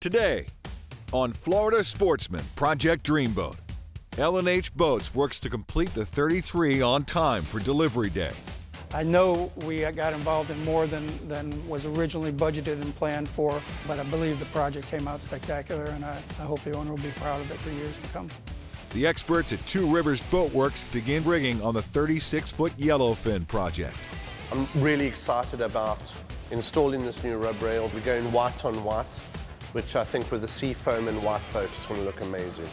Today, on Florida Sportsman Project Dreamboat, L&H Boats works to complete the 33 on time for delivery day. I know we got involved in more than was originally budgeted and planned for, but I believe the project came out spectacular, and I hope the owner will be proud of it for years to come. The experts at Two Rivers Boatworks begin rigging on the 36-foot Yellowfin project. I'm really excited about installing this new rub rail. We're going white on white, which I think with the sea foam and white boat is going to look amazing.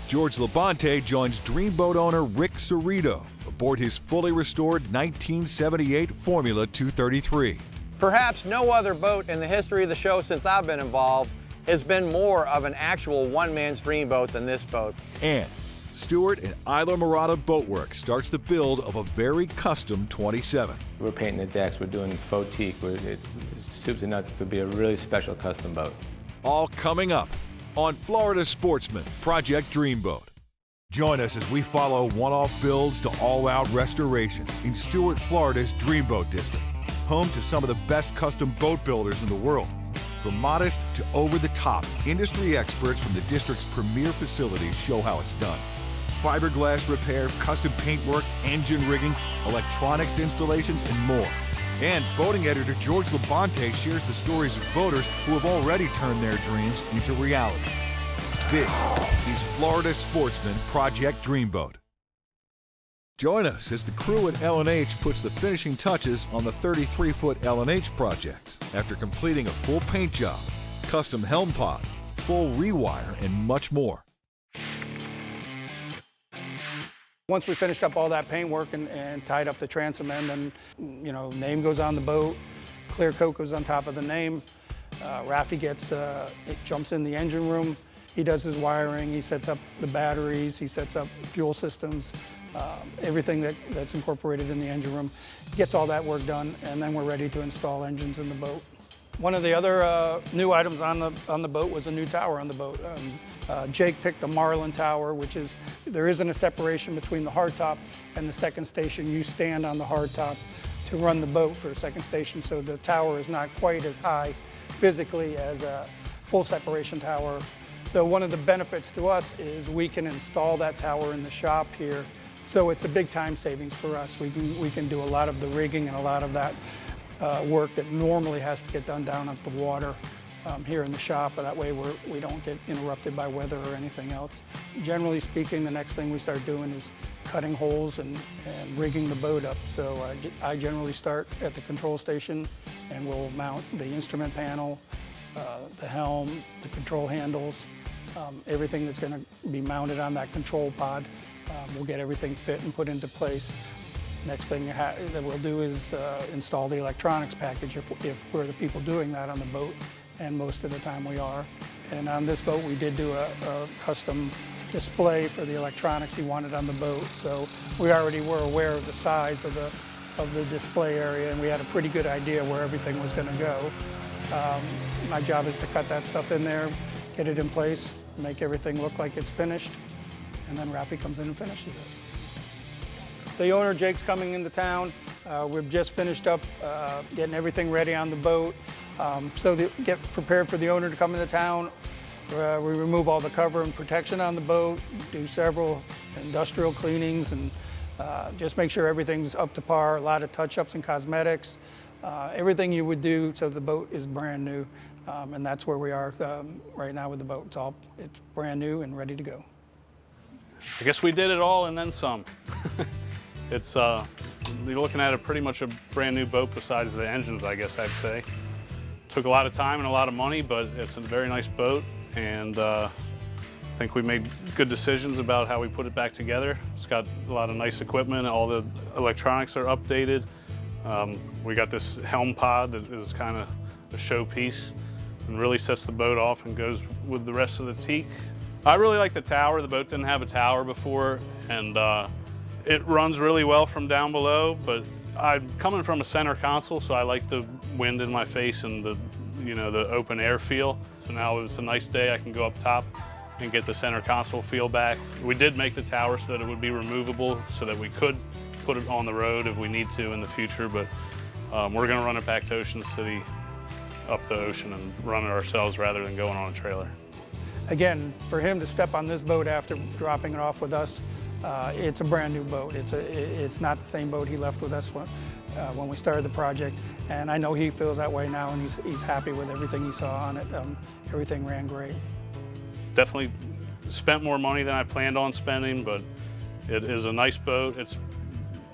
George LaBonte joins Dreamboat owner Rick Cerrito aboard his fully restored 1978 Formula 233. Perhaps no other boat in the history of the show since I've been involved has been more of an actual one-man's dreamboat than this boat. And Stuart and Isla Morada Boatworks starts the build of a very custom 27. We're painting the decks, we're doing faux teak, it's soup to nuts to be a really special custom boat. All coming up on Florida Sportsman Project Dreamboat. Join us as we follow one-off builds to all-out restorations in Stuart, Florida's Dreamboat District, home to some of the best custom boat builders in the world. From modest to over-the-top, industry experts from the district's premier facilities show how it's done. Fiberglass repair, custom paintwork, engine rigging, electronics installations, and more. And boating editor George LaBonte shares the stories of boaters who have already turned their dreams into reality. This is Florida Sportsman Project Dreamboat. Join us as the crew at L&H puts the finishing touches on the 33-foot L&H project after completing a full paint job, custom helm pod, full rewire, and much more. Once we finished up all that paint work and tied up the transom end, and name goes on the boat, clear coat goes on top of the name. Rafi jumps in the engine room. He does his wiring, he sets up the batteries, he sets up fuel systems, everything that's incorporated in the engine room. Gets all that work done, and then we're ready to install engines in the boat. One of the other new items on the boat was a new tower on the boat. Jake picked a Marlin tower, there isn't a separation between the hardtop and the second station. You stand on the hardtop to run the boat for a second station, so the tower is not quite as high physically as a full separation tower. So one of the benefits to us is we can install that tower in the shop here. So it's a big time savings for us. We can do a lot of the rigging and a lot of that work that normally has to get done down at the water here in the shop. That way we don't get interrupted by weather or anything else. Generally speaking, the next thing we start doing is cutting holes and rigging the boat up. So I generally start at the control station, and we'll mount the instrument panel, the helm, the control handles, everything that's going to be mounted on that control pod. We'll get everything fit and put into place. Next thing that we'll do is install the electronics package if we're the people doing that on the boat, and most of the time we are. And on this boat we did do a custom display for the electronics he wanted on the boat, so we already were aware of the size of the display area, and we had a pretty good idea where everything was going to go. My job is to cut that stuff in there, get it in place, make everything look like it's finished, and then Rafi comes in and finishes it. The owner, Jake's coming into town. We've just finished up getting everything ready on the boat. Get prepared for the owner to come into town. We remove all the cover and protection on the boat, do several industrial cleanings, and just make sure everything's up to par. A lot of touch-ups and cosmetics. Everything you would do so the boat is brand new, and that's where we are right now with the boat. It's brand new and ready to go. I guess we did it all and then some. It's you're looking at pretty much a brand new boat besides the engines, I guess I'd say. Took a lot of time and a lot of money, but it's a very nice boat, and I think we made good decisions about how we put it back together. It's got a lot of nice equipment. All the electronics are updated. We got this helm pod that is kind of a showpiece and really sets the boat off and goes with the rest of the teak. I really like the tower. The boat didn't have a tower before, and it runs really well from down below, but I'm coming from a center console, so I like the wind in my face and the open air feel. So now it's a nice day, I can go up top and get the center console feel back. We did make the tower so that it would be removable so that we could put it on the road if we need to in the future, but we're going to run it back to Ocean City up the ocean and run it ourselves rather than going on a trailer. Again, for him to step on this boat after dropping it off with us, it's a brand new boat. It's not the same boat he left with us when we started the project, and I know he feels that way now, and he's happy with everything he saw on it. Everything ran great. Definitely spent more money than I planned on spending, but it is a nice boat.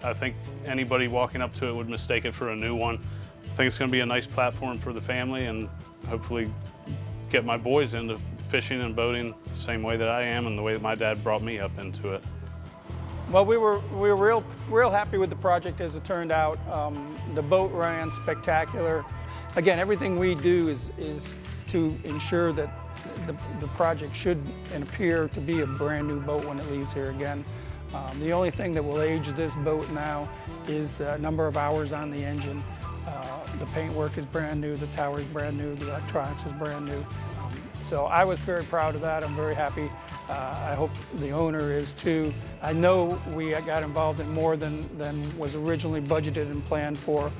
I think anybody walking up to it would mistake it for a new one. I think it's going to be a nice platform for the family and hopefully get my boys into fishing and boating the same way that I am and the way that my dad brought me up into it. Well, we were real happy with the project as it turned out. The boat ran spectacular. Again, everything we do is to ensure that the project should and appear to be a brand new boat when it leaves here again. The only thing that will age this boat now is the number of hours on the engine. The paintwork is brand new, the tower is brand new, the electronics is brand new. So I was very proud of that. I'm very happy. I hope the owner is too. I know we got involved in more than was originally budgeted and planned for,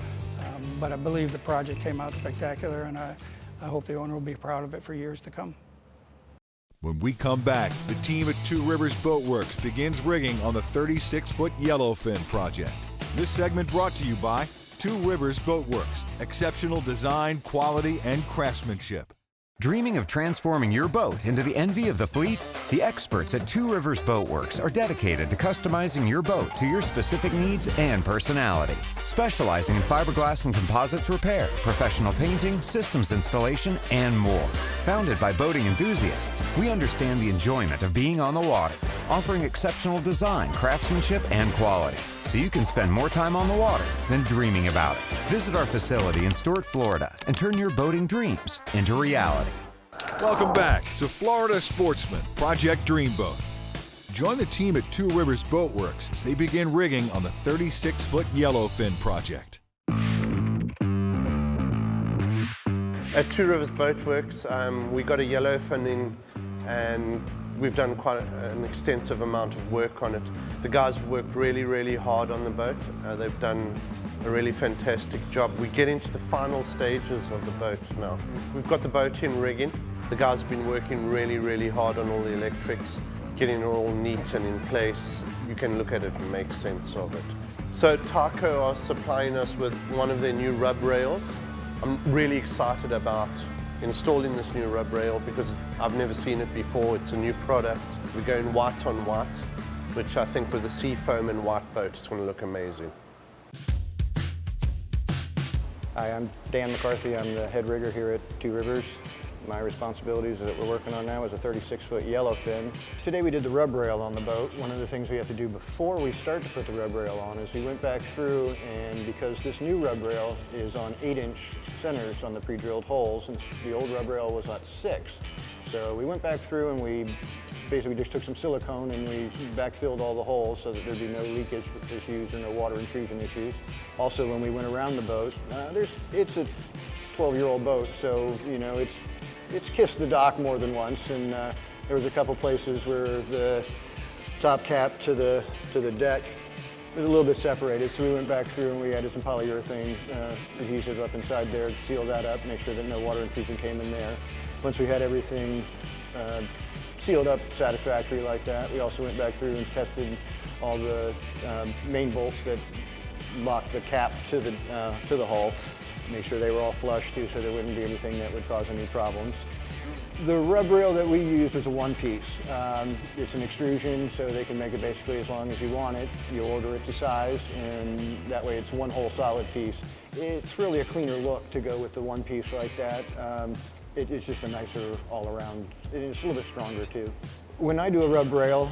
but I believe the project came out spectacular, and I hope the owner will be proud of it for years to come. When we come back, the team at Two Rivers Boatworks begins rigging on the 36-foot Yellowfin project. This segment brought to you by Two Rivers Boatworks. Exceptional design, quality, and craftsmanship. Dreaming of transforming your boat into the envy of the fleet? The experts at Two Rivers Boatworks are dedicated to customizing your boat to your specific needs and personality. Specializing in fiberglass and composites repair, professional painting, systems installation, and more. Founded by boating enthusiasts, we understand the enjoyment of being on the water, offering exceptional design, craftsmanship, and quality, so you can spend more time on the water than dreaming about it. Visit our facility in Stuart, Florida, and turn your boating dreams into reality. Welcome back to Florida Sportsman, Project Dreamboat. Join the team at Two Rivers Boatworks as they begin rigging on the 36-foot Yellowfin project. At Two Rivers Boatworks, we got a Yellowfin in, and we've done quite an extensive amount of work on it. The guys have worked really, really hard on the boat. They've done a really fantastic job. We get into the final stages of the boat now. We've got the boat in rigging. The guys have been working really, really hard on all the electrics, getting it all neat and in place. You can look at it and make sense of it. So Taco are supplying us with one of their new rub rails. I'm really excited about installing this new rub rail because I've never seen it before. It's a new product. We're going white on white, which I think with the sea foam and white boat, it's going to look amazing. Hi, I'm Dan McCarthy. I'm the head rigger here at Two Rivers. My responsibilities that we're working on now is a 36-foot Yellowfin. Today we did the rub rail on the boat. One of the things we have to do before we start to put the rub rail on is we went back through, and because this new rub rail is on 8-inch centers on the pre-drilled holes, and the old rub rail was at 6. So we went back through and we basically just took some silicone and we backfilled all the holes so that there'd be no leakage issues or no water intrusion issues. Also, when we went around the boat, it's a 12-year-old boat, so you know it's kissed the dock more than once, and there was a couple places where the top cap to the deck was a little bit separated, so we went back through and we added some polyurethane adhesive up inside there to seal that up, make sure that no water intrusion came in there. Once we had everything sealed up satisfactory like that, we also went back through and tested all the main bolts that locked the cap to the hull. Make sure they were all flush too, so there wouldn't be anything that would cause any problems. The rub rail that we used was a one-piece. It's an extrusion, so they can make it basically as long as you want it. You order it to size, and that way it's one whole solid piece. It's really a cleaner look to go with the one piece like that. It's just a nicer all-around. It's a little bit stronger too. When I do a rub rail,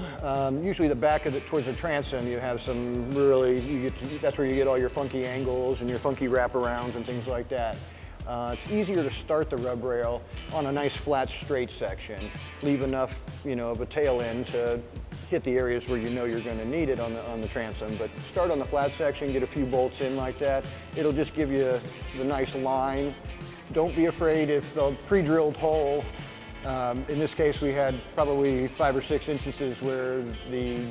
usually the back of it towards the transom, you have some really, that's where you get all your funky angles and your funky wraparounds and things like that. It's easier to start the rub rail on a nice flat straight section. Leave enough, of a tail end to hit the areas where you know you're going to need it on the transom. But start on the flat section, get a few bolts in like that. It'll just give you the nice line. Don't be afraid if the pre-drilled hole, in this case we had probably 5 or 6 instances where the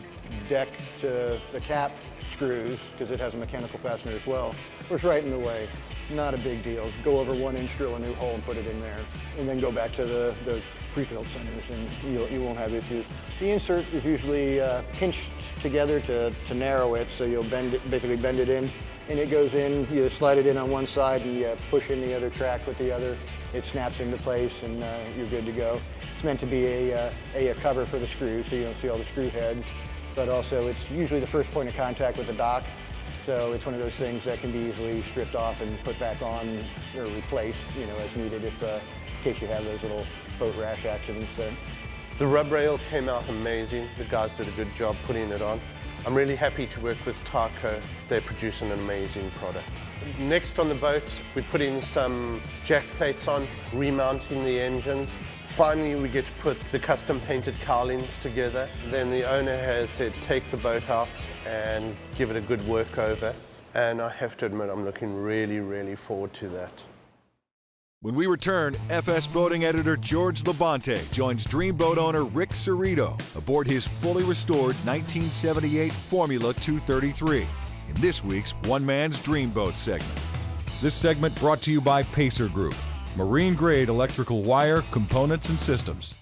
deck to the cap screws, because it has a mechanical fastener as well, was right in the way. not a big deal. Go over 1 inch, drill a new hole and put it in there. And then go back to the pre-filled centers and you won't have issues. The insert is usually pinched together to narrow it, so you'll basically bend it in, and it goes in, you slide it in on one side and you push in the other track with the other. It snaps into place and you're good to go. It's meant to be a cover for the screw, so you don't see all the screw heads, but also it's usually the first point of contact with the dock. So it's one of those things that can be easily stripped off and put back on or replaced, as needed in case you have those little boat rash accidents there. The rub rail came out amazing. The guys did a good job putting it on. I'm really happy to work with Taco. They're producing an amazing product. Next on the boat, we put in some jack plates on, remounting the engines. Finally, we get to put the custom painted cowlings together. Then the owner has said, take the boat out and give it a good work over. And I have to admit, I'm looking really, really forward to that. When we return, FS Boating editor George LaBonte joins Dreamboat owner Rick Cerrito aboard his fully restored 1978 Formula 233 in this week's One Man's Dreamboat segment. This segment brought to you by Pacer Group, marine-grade electrical wire, components, and systems.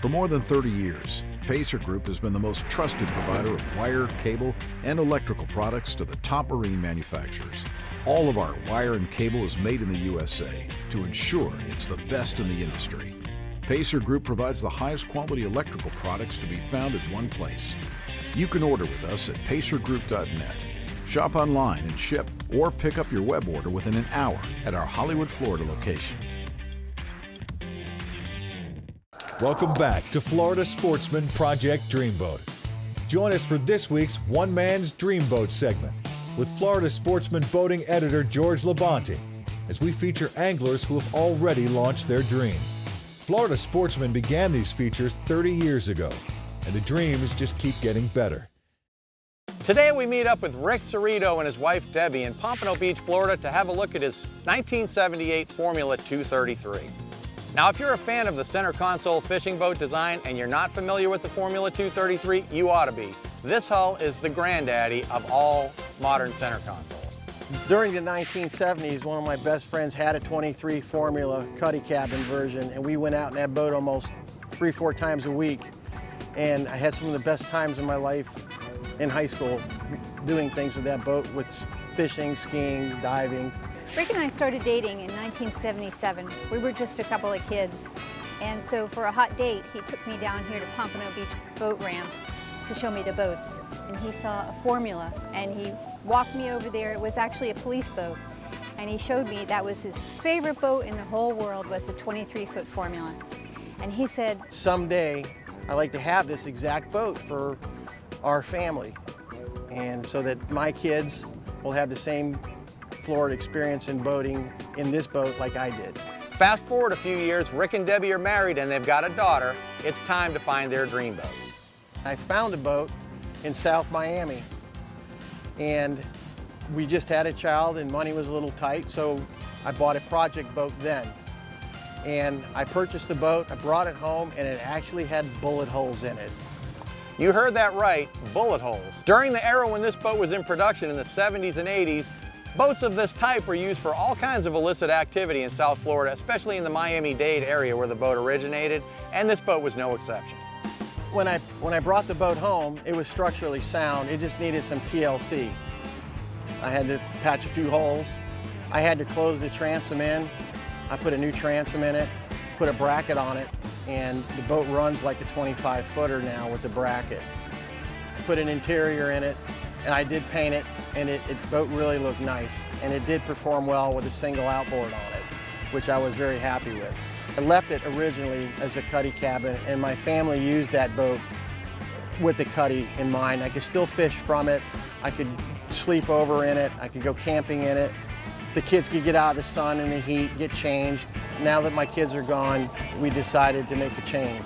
For more than 30 years, Pacer Group has been the most trusted provider of wire, cable, and electrical products to the top marine manufacturers. All of our wire and cable is made in the USA to ensure it's the best in the industry. Pacer Group provides the highest quality electrical products to be found at one place. You can order with us at pacergroup.net. Shop online and ship, or pick up your web order within an hour at our Hollywood, Florida location. Welcome back to Florida Sportsman Project Dreamboat. Join us for this week's One Man's Dreamboat segment with Florida Sportsman Boating editor George LaBonte as we feature anglers who have already launched their dream. Florida Sportsman began these features 30 years ago, and the dreams just keep getting better. Today we meet up with Rick Cerrito and his wife Debbie in Pompano Beach, Florida to have a look at his 1978 Formula 233. Now, if you're a fan of the center console fishing boat design and you're not familiar with the Formula 233, you ought to be. This hull is the granddaddy of all modern center consoles. During the 1970s, one of my best friends had a 23 Formula cuddy cabin version, and we went out in that boat almost 3-4 times a week. And I had some of the best times in my life in high school doing things with that boat, with fishing, skiing, diving. Rick and I started dating in 1977. We were just a couple of kids. And so for a hot date, he took me down here to Pompano Beach boat ramp to show me the boats. And he saw a Formula and he walked me over there. It was actually a police boat. And he showed me that was his favorite boat in the whole world was a 23-foot Formula. And he said, someday I'd like to have this exact boat for our family. And so that my kids will have the same Florida experience in boating in this boat like I did. Fast forward a few years, Rick and Debbie are married and they've got a daughter. It's time to find their dream boat. I found a boat in South Miami, and we just had a child and money was a little tight, so I bought a project boat then. And I purchased the boat, I brought it home, and it actually had bullet holes in it. You heard that right, bullet holes. During the era when this boat was in production in the 70s and 80s, boats of this type were used for all kinds of illicit activity in South Florida, especially in the Miami-Dade area where the boat originated, and this boat was no exception. When I brought the boat home, it was structurally sound. It just needed some TLC. I had to patch a few holes. I had to close the transom in. I put a new transom in it, put a bracket on it, and the boat runs like a 25-footer now with the bracket. Put an interior in it, and I did paint it, and the boat really looked nice. And it did perform well with a single outboard on it, which I was very happy with. I left it originally as a cuddy cabin, and my family used that boat with the cuddy in mind. I could still fish from it. I could sleep over in it. I could go camping in it. The kids could get out of the sun and the heat, get changed. Now that my kids are gone, we decided to make the change.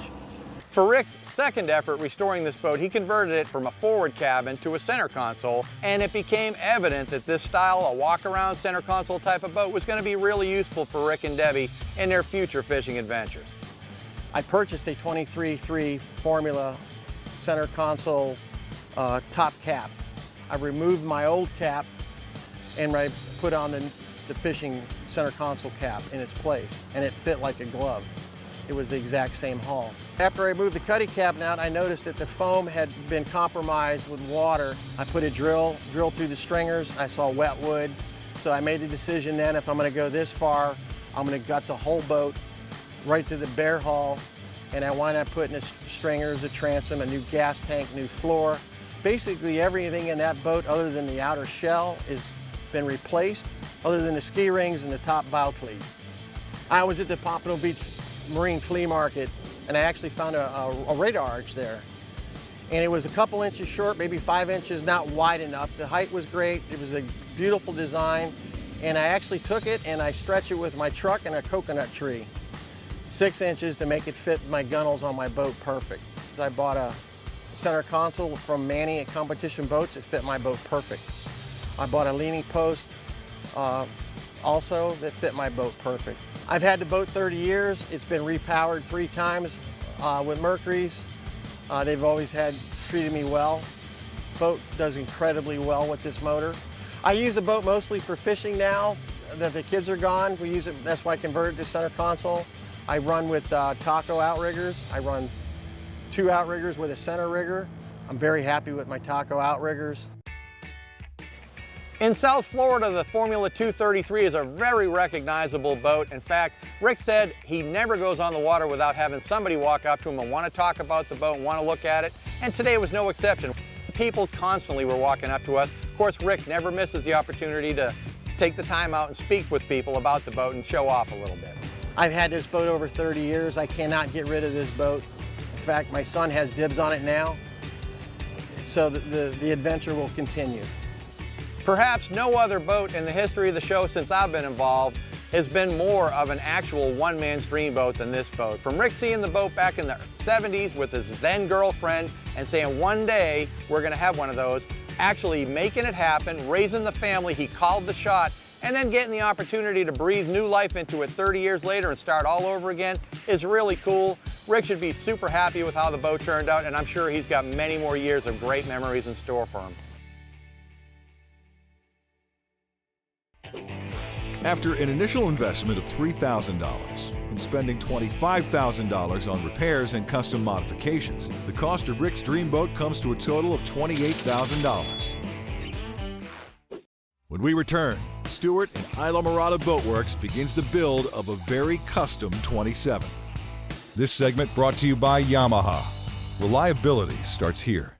For Rick's second effort restoring this boat, he converted it from a forward cabin to a center console, and it became evident that this style, a walk-around center console type of boat, was going to be really useful for Rick and Debbie in their future fishing adventures. I purchased a 23.3 Formula center console top cap. I removed my old cap and I put on the fishing center console cap in its place, and it fit like a glove. It was the exact same hull. After I moved the cuddy cabinet out, I noticed that the foam had been compromised with water. I put a drill through the stringers. I saw wet wood. So I made the decision then, if I'm gonna go this far, I'm gonna gut the whole boat right to the bare hull. And I wound up putting the stringers, the transom, a new gas tank, new floor. Basically everything in that boat other than the outer shell has been replaced, other than the ski rings and the top bow cleat. I was at the Pompano Beach Marine Flea Market, and I actually found a radar arch there. And it was a couple inches short, maybe 5 inches, not wide enough. The height was great. It was a beautiful design. And I actually took it and I stretched it with my truck and a coconut tree. 6 inches to make it fit my gunnels on my boat perfect. I bought a center console from Manny at Competition Boats. It fit my boat perfect. I bought a leaning post also that fit my boat perfect. I've had the boat 30 years. It's been repowered 3 times with Mercury's. They've always treated me well. Boat does incredibly well with this motor. I use the boat mostly for fishing now that the kids are gone. We use it, that's why I converted to center console. I run with Taco outriggers. I run 2 outriggers with a center rigger. I'm very happy with my Taco outriggers. In South Florida, the Formula 233 is a very recognizable boat. In fact, Rick said he never goes on the water without having somebody walk up to him and want to talk about the boat and want to look at it. And today was no exception. People constantly were walking up to us. Of course, Rick never misses the opportunity to take the time out and speak with people about the boat and show off a little bit. I've had this boat over 30 years. I cannot get rid of this boat. In fact, my son has dibs on it now. So the adventure will continue. Perhaps no other boat in the history of the show since I've been involved has been more of an actual one-man's dream boat than this boat. From Rick seeing the boat back in the 70s with his then girlfriend and saying one day we're gonna have one of those, actually making it happen, raising the family, he called the shot, and then getting the opportunity to breathe new life into it 30 years later and start all over again is really cool. Rick should be super happy with how the boat turned out, and I'm sure he's got many more years of great memories in store for him. After an initial investment of $3,000 and spending $25,000 on repairs and custom modifications, the cost of Rick's Dreamboat comes to a total of $28,000. When we return, Stuart and L&H Boatworks begins the build of a very custom 27. This segment brought to you by Yamaha. Reliability starts here.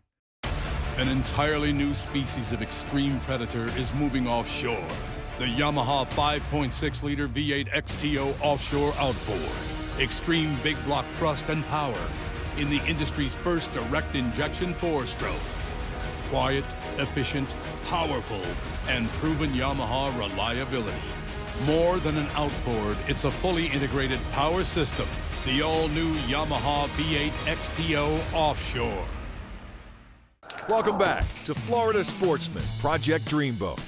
An entirely new species of extreme predator is moving offshore. The Yamaha 5.6-liter V8 XTO offshore outboard. Extreme big block thrust and power in the industry's first direct injection 4-stroke. Quiet, efficient, powerful, and proven Yamaha reliability. More than an outboard, it's a fully integrated power system. The all-new Yamaha V8 XTO offshore. Welcome back to Florida Sportsman, Project Dreamboat.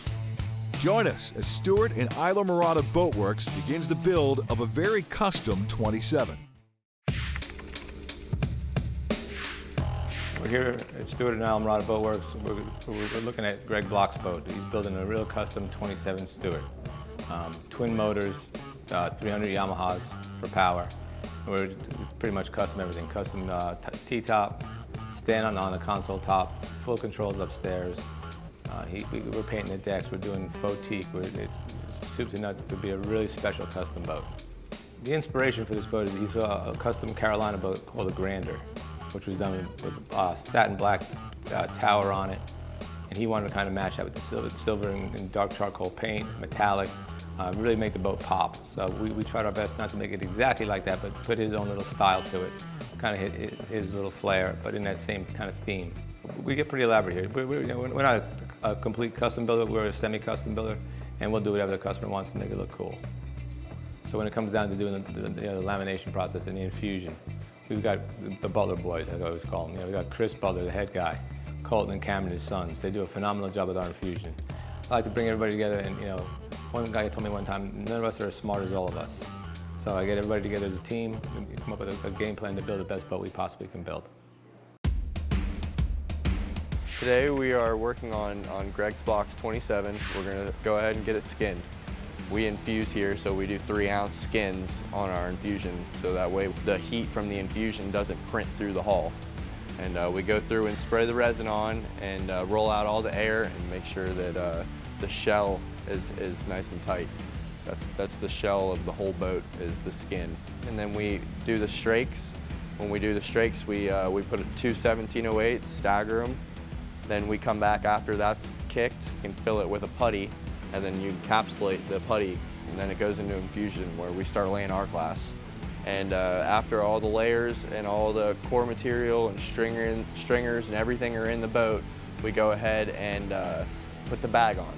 Join us as Stuart and L&H Boatworks begins the build of a very custom 27. We're here at Stuart and L&H Boatworks. We're looking at Greg Block's boat. He's building a real custom 27 Stuart. Twin motors, 300 Yamahas for power. It's pretty much custom everything. Custom T-top, stand on the console top, full controls upstairs. We're painting the decks, we're doing faux teak. It's soup to nuts to be a really special custom boat. The inspiration for this boat is he saw a custom Carolina boat called the Grander, which was done with satin black tower on it. And he wanted to kind of match that with the silver and dark charcoal paint, metallic, really make the boat pop. So we tried our best not to make it exactly like that, but put his own little style to it, kind of hit his little flair, but in that same kind of theme. We get pretty elaborate here. We're not a complete custom builder, we're a semi-custom builder, and we'll do whatever the customer wants to make it look cool. So when it comes down to doing the lamination process and the infusion, we've got the Butler boys, I always call them. We've got Chris Butler, the head guy, Colton and Cameron, his sons. They do a phenomenal job with our infusion. I like to bring everybody together, and one guy told me one time, none of us are as smart as all of us. So I get everybody together as a team, and come up with a game plan to build the best boat we possibly can build. Today we are working on Greg's Blocks 27. We're going to go ahead and get it skinned. We infuse here, so we do 3-ounce skins on our infusion, so that way the heat from the infusion doesn't print through the hull. And we go through and spray the resin on and roll out all the air and make sure that the shell is nice and tight. That's the shell of the whole boat, is the skin. And then we do the strakes. When we do the strakes, we put 2 1708s, stagger them. Then we come back after that's kicked and fill it with a putty, and then you encapsulate the putty, and then it goes into infusion where we start laying our glass. And after all the layers and all the core material and stringers and everything are in the boat, we go ahead and put the bag on.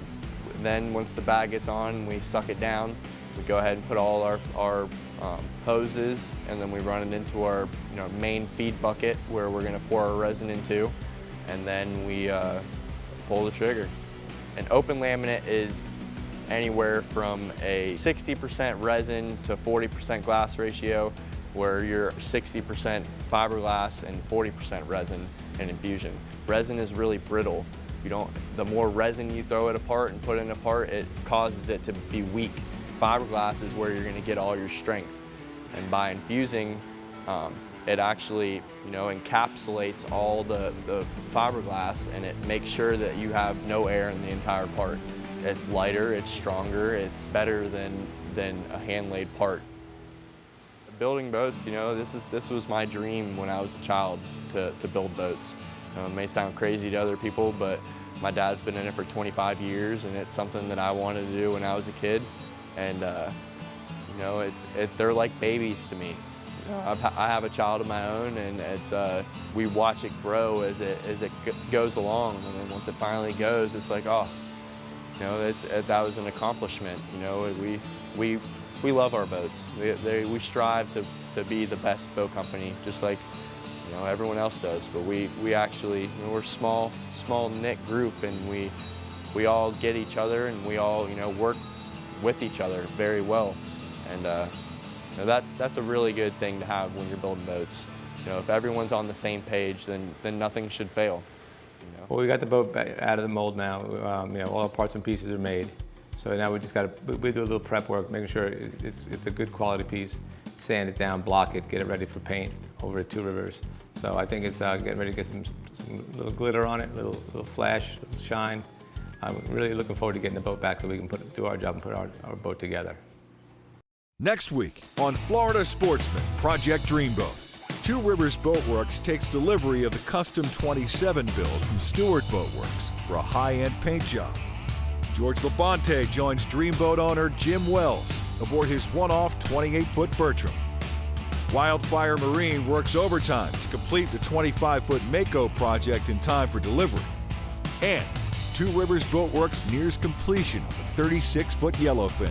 Then once the bag gets on, we suck it down. We go ahead and put all our hoses, and then we run it into our main feed bucket where we're going to pour our resin into, and then we pull the trigger. An open laminate is anywhere from a 60% resin to 40% glass ratio, where you're 60% fiberglass and 40% resin and infusion. Resin is really brittle. The more resin you throw it apart and put it apart, it causes it to be weak. Fiberglass is where you're going to get all your strength. And by infusing, it actually encapsulates all the fiberglass, and it makes sure that you have no air in the entire part. It's lighter, it's stronger, it's better than a hand-laid part. Building boats, this was my dream when I was a child, to build boats. It may sound crazy to other people, but my dad's been in it for 25 years, and it's something that I wanted to do when I was a kid. And they're like babies to me. I have a child of my own, and we watch it grow as it goes along, and then once it finally goes, it's like, oh, that was an accomplishment. We love our boats. We strive to be the best boat company, just like everyone else does. But we actually, we're a small knit group, and we all get each other, and we all work with each other very well. And that's a really good thing to have when you're building boats. If everyone's on the same page, then nothing should fail. Well, we got the boat back out of the mold now. All our parts and pieces are made. So now we just got to do a little prep work, making sure it's a good quality piece, sand it down, block it, get it ready for paint over at Two Rivers. So I think it's getting ready to get some little glitter on it, little flash, little shine. I'm really looking forward to getting the boat back so we can do our job and put our boat together. Next week on Florida Sportsman, Project Dreamboat, Two Rivers Boatworks takes delivery of the custom 27 build from Stuart Boatworks for a high-end paint job. George LaBonte joins Dreamboat owner Jim Wells aboard his one-off 28-foot Bertram. Wildfire Marine works overtime to complete the 25-foot Mako project in time for delivery. And Two Rivers Boatworks nears completion of the 36-foot Yellowfin.